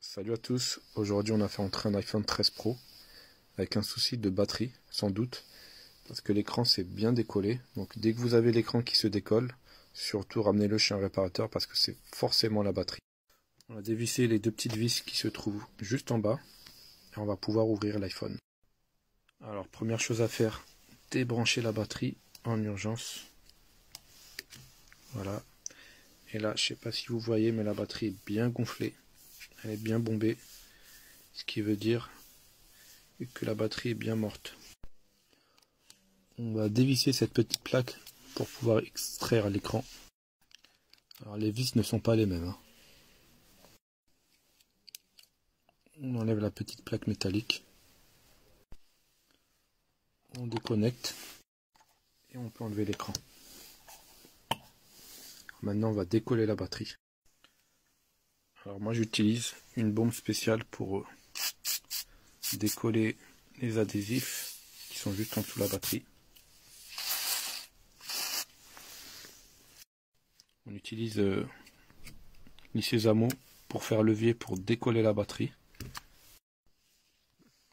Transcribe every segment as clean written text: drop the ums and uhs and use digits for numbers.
Salut à tous, aujourd'hui on a fait entrer un iPhone 13 Pro avec un souci de batterie sans doute parce que l'écran s'est bien décollé. Donc dès que vous avez l'écran qui se décolle, surtout ramenez-le chez un réparateur parce que c'est forcément la batterie. On va dévisser les deux petites vis qui se trouvent juste en bas et on va pouvoir ouvrir l'iPhone. Alors première chose à faire, débrancher la batterie en urgence. Voilà. Et là je sais pas si vous voyez mais la batterie est bien gonflée. Elle est bien bombée, ce qui veut dire que la batterie est bien morte. On va dévisser cette petite plaque pour pouvoir extraire l'écran. Alors les vis ne sont pas les mêmes. On enlève la petite plaque métallique. On déconnecte et on peut enlever l'écran. Maintenant on va décoller la batterie. Alors moi j'utilise une bombe spéciale pour décoller les adhésifs qui sont juste en dessous de la batterie. On utilise l'Isezamo pour faire levier pour décoller la batterie.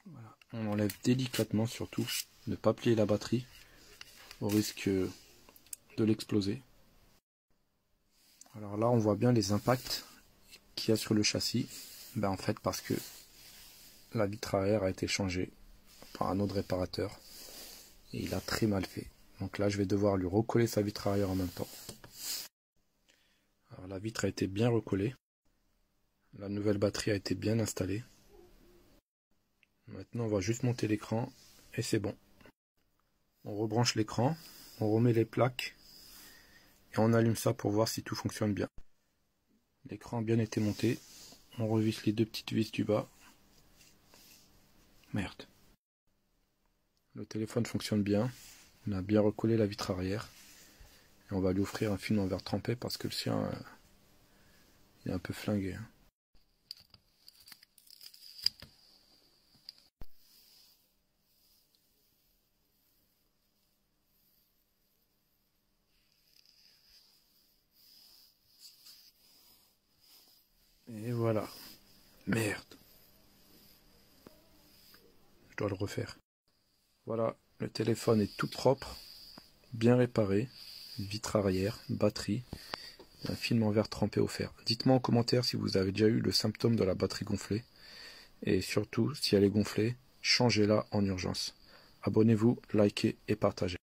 Voilà. On enlève délicatement surtout, ne pas plier la batterie au risque de l'exploser. Alors là on voit bien les impacts qu'il y a sur le châssis. En fait parce que la vitre arrière a été changée par un autre réparateur et il a très mal fait. Donc là je vais devoir lui recoller sa vitre arrière en même temps. Alors la vitre a été bien recollée. La nouvelle batterie a été bien installée. Maintenant on va juste monter l'écran et c'est bon. On rebranche l'écran, on remet les plaques et on allume ça pour voir si tout fonctionne bien. L'écran a bien été monté. On revisse les deux petites vis du bas. Merde. Le téléphone fonctionne bien. On a bien recollé la vitre arrière. Et on va lui offrir un film en verre trempé parce que le sien il est un peu flingué. Et voilà. Merde. Je dois le refaire. Voilà, le téléphone est tout propre, bien réparé, vitre arrière, batterie, un film en verre trempé offert. Dites-moi en commentaire si vous avez déjà eu le symptôme de la batterie gonflée. Et surtout, si elle est gonflée, changez-la en urgence. Abonnez-vous, likez et partagez.